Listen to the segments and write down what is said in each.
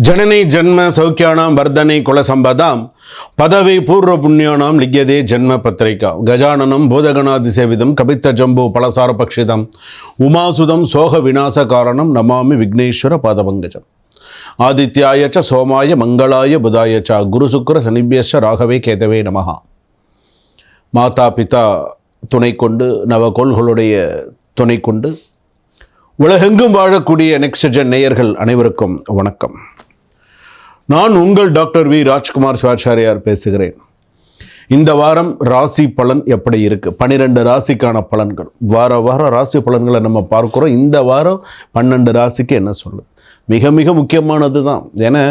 जननी जन्म सौख्याणां वर्धने कुलसंपदां पदवी पूर्व पुण्यानां लिख्यते जन्म पत्रिका गजाननं बोधगणादिसेवितं कपित्तजम्बो फलसारपक्षितम् उमासुतं सोह विनाशकारणं नमामि विघ्नेश्वर पादपङ्कजम् आदित्याय च सोमाय मंगलाय बुधाय च गुरुशुक्र शनिभ्यश्च राघवे केतवे नमः माता पिता துணை கொண்டு நவகோள்களுடைய துணை கொண்டு உலகெங்கும் வாழக்கூடிய நெக்ஸ்ட் ஜென் நேயர்கள் அனைவருக்கும் வணக்கம். நான் உங்கள் டாக்டர் வி ராஜ்குமார் சிவாச்சாரியார் பேசுகிறேன். இந்த வாரம் ராசி பலன் எப்படி இருக்குது? 12 ராசிக்கான பலன்கள். வார ராசி பலன்களை நம்ம பார்க்குறோம். இந்த வாரம் 12 ராசிக்கு என்ன சொல்லுது? மிக மிக முக்கியமானது தான். ஏன்னா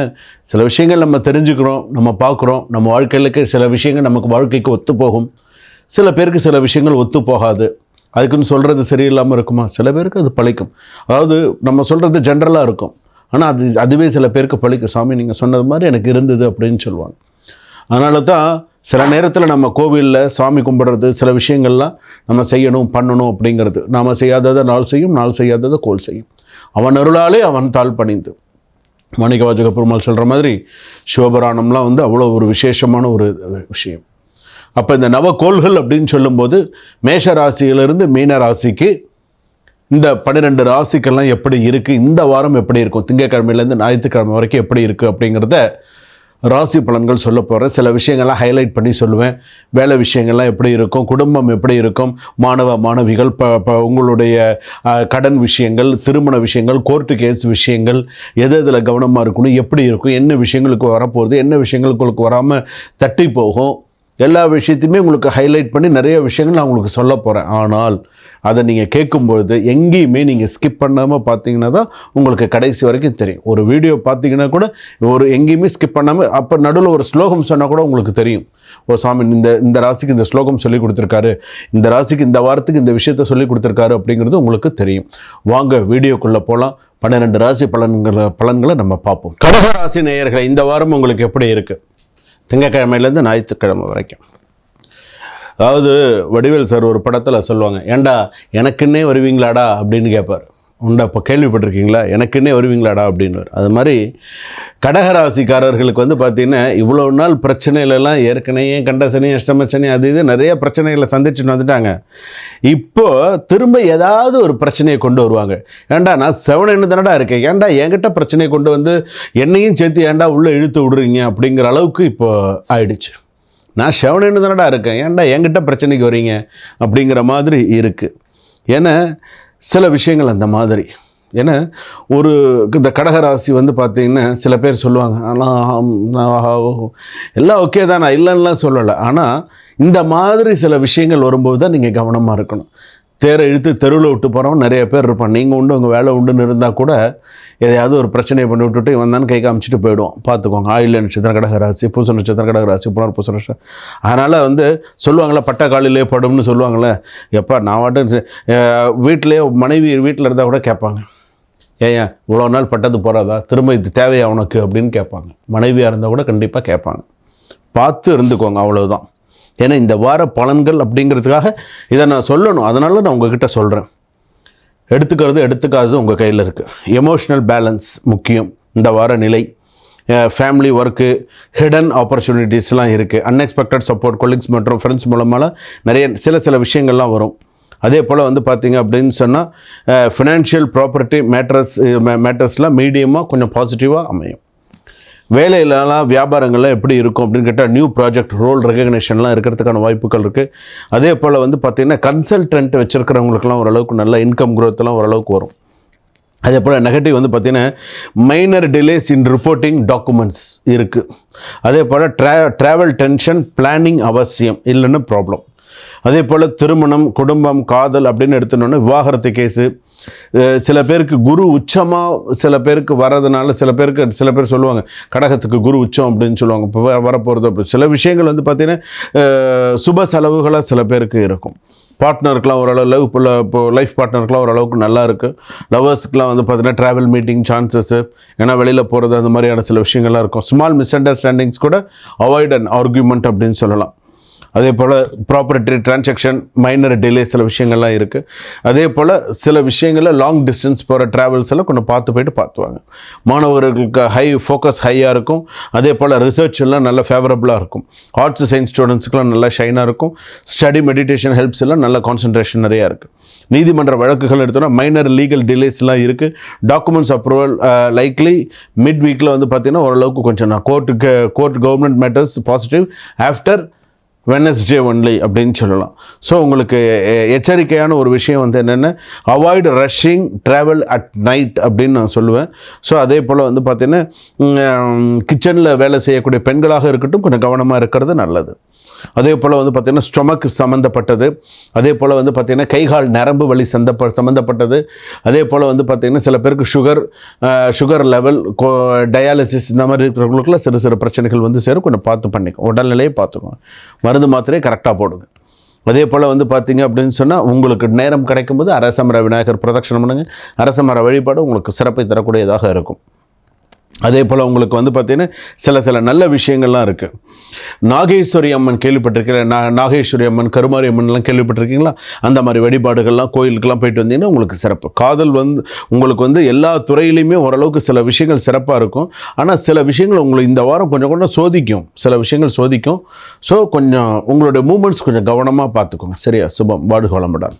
சில விஷயங்கள் நம்ம தெரிஞ்சுக்கிறோம், நம்ம பார்க்குறோம். நம்ம வாழ்க்கையிலுக்கு சில விஷயங்கள் நமக்கு வாழ்க்கைக்கு ஒத்து போகும், சில பேருக்கு சில விஷயங்கள் ஒத்து போகாது. அதுக்குன்னு சொல்கிறது சரியில்லாமல் இருக்குமா? சில பேருக்கு அது பழிக்கும். அதாவது நம்ம சொல்கிறது ஜென்ரலாக இருக்கும், ஆனால் அதுவே சில பேருக்கு பழிக்கும். சாமி நீங்கள் சொன்னது மாதிரி எனக்கு இருந்தது அப்படின்னு சொல்லுவாங்க. அதனால தான் சில நேரத்தில் நம்ம கோவிலில் சாமி கும்பிட்றது, சில விஷயங்கள்லாம் நம்ம செய்யணும் பண்ணணும் அப்படிங்கிறது. நாம் செய்யாததை நாள் செய்யும், நாள் செய்யாததை கோல் செய்யும். அவன் அருளாலே அவன் தாழ் பணிந்து. மாணிக்கவாசக பெருமாள் சொல்கிற மாதிரி சிவபுராணம்லாம் அவ்வளோ ஒரு விசேஷமான ஒரு விஷயம். அப்போ இந்த நவகோள்கள் அப்படின்னு சொல்லும்போது மேஷ ராசியிலிருந்து மீன ராசிக்கு இந்த 12 ராசிக்கெல்லாம் எப்படி இருக்குது, இந்த வாரம் எப்படி இருக்கும், திங்கட்கிழமையிலேருந்து ஞாயிற்றுக்கிழமை வரைக்கும் எப்படி இருக்குது அப்படிங்கிறத ராசி பலன்கள் சொல்ல போகிறேன். சில விஷயங்கள்லாம் ஹைலைட் பண்ணி சொல்லுவேன். வேலை விஷயங்கள்லாம் எப்படி இருக்கும், குடும்பம் எப்படி இருக்கும், மாணவிகள் உங்களுடைய கடன் விஷயங்கள், திருமண விஷயங்கள், கோர்ட்டு கேஸ் விஷயங்கள், எதில் கவனமாக இருக்கணும், எப்படி இருக்கும், என்ன விஷயங்களுக்கு வரப்போகுது, என்ன விஷயங்களுக்கு வராமல் தட்டி போகும், எல்லா விஷயத்தையுமே உங்களுக்கு ஹைலைட் பண்ணி நிறைய விஷயங்கள் நான் உங்களுக்கு சொல்ல போகிறேன். ஆனால் அதை நீங்கள் கேட்கும்பொழுது எங்கேயுமே நீங்கள் ஸ்கிப் பண்ணாமல் பார்த்தீங்கன்னா தான் உங்களுக்கு கடைசி வரைக்கும் தெரியும். ஒரு வீடியோ பார்த்தீங்கன்னா கூட எங்கேயுமே ஸ்கிப் பண்ணாமல் அப்போ நடுவில் ஒரு ஸ்லோகம் சொன்னால் கூட உங்களுக்கு தெரியும். ஓ சாமி இந்த ராசிக்கு இந்த ஸ்லோகம் சொல்லி கொடுத்துருக்காரு, இந்த ராசிக்கு இந்த வாரத்துக்கு இந்த விஷயத்த சொல்லி கொடுத்துருக்காரு அப்படிங்கிறது உங்களுக்கு தெரியும். வாங்க வீடியோக்குள்ளே போகலாம். 12 ராசி பலன்களை நம்ம பார்ப்போம். கடக ராசி நேயர்களை, இந்த வாரம் உங்களுக்கு எப்படி இருக்குது? திங்கக்கிழமையிலேருந்து ஞாயிற்றுக்கிழமை வரைக்கும். அதாவது வடிவேல் சார் ஒரு படத்தில் சொல்லுவாங்க, ஏண்டா எனக்குன்னே வருவீங்களாடா அப்படின்னு கேட்பார். உண்டா இப்போ கேள்விப்பட்டிருக்கீங்களா? எனக்குன்னே வருவீங்களாடா அப்படின்னு. அது மாதிரி கடகராசிக்காரர்களுக்கு பார்த்திங்கன்னா இவ்வளோ நாள் பிரச்சனைகளெல்லாம் ஏற்கனவே கண்டசனி அஷ்டமச்சனி அது இது நிறைய பிரச்சனைகளை சந்திச்சுட்டு வந்துட்டாங்க. இப்போது திரும்ப ஏதாவது ஒரு பிரச்சனையை கொண்டு வருவாங்க. ஏண்டா நான் செவனன்னு தானடா இருக்கேன், ஏண்டா என்கிட்ட பிரச்சனையை கொண்டு வந்து என்னையும் சேர்த்து ஏண்டா உள்ளே இழுத்து விடுறீங்க அப்படிங்கிற அளவுக்கு இப்போ ஆயிடுச்சு. நான் செவனன்னு தானடா இருக்கேன், ஏண்டா என்கிட்ட பிரச்சனைக்கு வரீங்க அப்படிங்கிற மாதிரி இருக்குது. ஏன்னா சில விஷயங்கள் அந்த மாதிரி. ஏன்னா இந்த கடகராசி பார்த்திங்கன்னா சில பேர் சொல்லுவாங்க, ஆனால் எல்லாம் ஓகே தான், நான் இல்லைன்னுலாம் சொல்லலை. ஆனால் இந்த மாதிரி சில விஷயங்கள் வரும்போது தான் நீங்கள் கவனமாக இருக்கணும். தேரை இழுத்து தெருவில் விட்டு போகிறவங்க நிறைய பேர் இருப்பான். நீங்கள் உண்டு உங்கள் வேலை உண்டுன்னு இருந்தால் கூட எதையாவது ஒரு பிரச்சனையை பண்ணி விட்டுட்டு வந்தான்னு கை காமிச்சிட்டு போயிடுவோம். பார்த்துக்கோங்க. ஆயில்ய நட்சத்திரம் கடகராசி, பூச நட்சத்திரம் கடகராசி, புனர்பூச நட்சத்திரம். அதனால் சொல்லுவாங்களே பட்ட காலிலே படும்னு சொல்லுவாங்களே. எப்போ நான் வாட்டு வீட்டிலே மனைவி வீட்டில் இருந்தால் கூட கேட்பாங்க, ஏன் இவ்வளோ நாள் பட்டது போகாதா, திரும்ப இது தேவையா உனக்கு அப்படின்னு கேட்பாங்க. மனைவியாக இருந்தால் கூட கண்டிப்பாக கேட்பாங்க. பார்த்து இருந்துக்கோங்க, அவ்வளோதான். ஏன்னா இந்த வார பலன்கள் அப்படிங்கிறதுக்காக இதை நான் சொல்லணும், அதனால நான் உங்ககிட்ட சொல்கிறேன். எடுத்துக்காதது உங்கள் கையில் இருக்குது. எமோஷ்னல் பேலன்ஸ் முக்கியம். இந்த வார நிலை, ஃபேமிலி ஒர்க்கு, ஹிடன் ஆப்பர்ச்சுனிட்டிஸ்லாம் இருக்குது. அன்எக்ஸ்பெக்டட் சப்போர்ட் கொலீக்ஸ் மற்றும் ஃப்ரெண்ட்ஸ் மூலமாக நிறைய சில விஷயங்கள்லாம் வரும். அதே போல் பார்த்தீங்க அப்படின்னு சொன்னால் ஃபினான்ஷியல் ப்ராப்பர்ட்டி மேட்டர்ஸ்லாம் மீடியமாக கொஞ்சம் பாசிட்டிவாக அமையும். வேலையிலலாம் வியாபாரங்கள்லாம் எப்படி இருக்கும் அப்படின்னு கேட்டால் நியூ ப்ராஜெக்ட் ரோல் ரெகக்னேஷன்லாம் இருக்கிறதுக்கான வாய்ப்புகள் இருக்குது. அதே போல் பார்த்திங்கன்னா கன்சல்டன்ட் வச்சுருக்கிறவங்களுக்குலாம் ஓரளவுக்கு நல்ல இன்கம் குரோத்தெல்லாம் ஓரளவுக்கு வரும். அதே போல் நெகட்டிவ் பார்த்திங்கன்னா மைனர் டிலேஸ் இன் ரிப்போர்ட்டிங் டாக்குமெண்ட்ஸ் இருக்குது. அதே போல் ட்ராவல் டென்ஷன் பிளானிங் அவசியம், இல்லைன்னு ப்ராப்ளம். அதே போல் திருமணம், குடும்பம், காதல் அப்படின்னு எடுத்துனோன்னா விவாகரத்து கேஸு. சில பேருக்கு குரு உச்சமாக சில பேருக்கு வர்றதுனால சில பேர் சொல்லுவாங்க கடகத்துக்கு குரு உச்சம் அப்படின்னு சொல்லுவாங்க. இப்போ வரப்போகிறது அப்படி சில விஷயங்கள் பார்த்திங்கன்னா சுப செலவுகளாக சில பேருக்கு இருக்கும். பார்ட்னருக்கெலாம் ஓரளவு இப்போ லைஃப் பார்ட்னருக்கெலாம் ஓரளவுக்கு நல்லா இருக்குது. லவர்ஸ்க்கெலாம் பார்த்திங்கன்னா ட்ராவல் மீட்டிங் சான்சஸ்ஸு, ஏன்னா வெளியில் போகிறது அந்த மாதிரியான சில விஷயங்கள்லாம் இருக்கும். ஸ்மால் மிஸ் அண்டர்ஸ்டாண்டிங்ஸ் கூட அவாய்ட் அண்ட் ஆர்கியூமெண்ட் அப்படின்னு சொல்லலாம். அதே போல் ப்ராப்பர்ட்டி டிரான்சாக்ஷன் மைனர் டிலே சில விஷயங்கள்லாம் இருக்குது. அதே போல் சில விஷயங்களில் லாங் டிஸ்டன்ஸ் போகிற ட்ராவல்ஸ் எல்லாம் கொஞ்சம் போயிட்டு பார்த்துவாங்க. மாணவர்களுக்கு ஃபோக்கஸ் ஹையாக இருக்கும். அதே போல் ரிசர்ச் எல்லாம் நல்ல ஃபேவரபுளாக இருக்கும். ஆர்ட்ஸ் சயின்ஸ் ஸ்டூடெண்ட்ஸுக்கெலாம் நல்லா ஷைனாக இருக்கும். ஸ்டடி மெடிடேஷன் ஹெல்ப்ஸ் எல்லாம் நல்ல கான்சன்ட்ரேஷன் நிறையா இருக்குது. நீதிமன்ற வழக்குகள் எடுத்தோன்னா மைனர் லீகல் டிலேஸ்லாம் இருக்குது. டாக்குமெண்ட்ஸ் அப்ரூவல் லைக்லி மிட் வீக்கில் வந்து பார்த்திங்கன்னா ஓரளவுக்கு கொஞ்சம் court government matters positive after Wednesday only அப்படின்னு சொல்லலாம். ஸோ உங்களுக்கு எச்சரிக்கையான ஒரு விஷயம் வந்து என்னென்ன, avoid rushing travel at night அப்படின்னு நான் சொல்லுவேன். ஸோ அதே போல் வந்து பார்த்திங்கன்னா கிச்சனில் வேலை செய்யக்கூடிய பெண்களாக இருக்கட்டும் கொஞ்சம் கவனமாக இருக்கிறது நல்லது. அதே போல் வந்து பார்த்திங்கன்னா ஸ்டொமக் சம்மந்தப்பட்டது, அதே போல் வந்து பார்த்திங்கன்னா கைகால் நரம்பு வலி சம்மந்தப்பட்டது, அதே போல் வந்து பார்த்திங்கன்னா சில பேருக்கு சுகர் லெவல் டயாலிசிஸ் இந்த மாதிரி இருக்கிறவங்களுக்குள்ள சிறு சிறு பிரச்சனைகள் வந்து சேரும். கொஞ்சம் பார்த்து பண்ணிக்கோ, உடல்நிலையை பார்த்துக்கோங்க. மருந்து மாத்திரையை கரெக்டாக போடுங்க. அதே போல் வந்து பார்த்திங்க அப்படின்னு சொன்னால் உங்களுக்கு நேரம் கிடைக்கும்போது அரசமர விநாயகர் பிரதட்சணம் பண்ணுங்க. அரசமர வழிபாடு உங்களுக்கு சிறப்பை தரக்கூடியதாக இருக்கும். அதே போல் உங்களுக்கு வந்து பார்த்திங்கன்னா சில நல்ல விஷயங்கள்லாம் இருக்குது. நாகேஸ்வரி அம்மன் கேள்விப்பட்டிருக்கீங்களா? நாகேஸ்வரி அம்மன், கருமாரி அம்மன்லாம் கேள்விப்பட்டிருக்கீங்களா? அந்த மாதிரி வழிபாடுகள்லாம் கோயிலுக்கெல்லாம் போயிட்டு வந்தீங்கன்னா உங்களுக்கு சிறப்பு. காதல் வந்து உங்களுக்கு வந்து எல்லா துறையிலையுமே ஓரளவுக்கு சில விஷயங்கள் சிறப்பாக இருக்கும். ஆனால் சில விஷயங்கள் உங்களுக்கு இந்த வாரம் கொஞ்சம் சோதிக்கும், சில விஷயங்கள் சோதிக்கும். ஸோ கொஞ்சம் உங்களுடைய மூமெண்ட்ஸ் கொஞ்சம் கவனமாக பார்த்துக்கோங்க. சரியா? சுபம். வாழ்க வளமுடன்.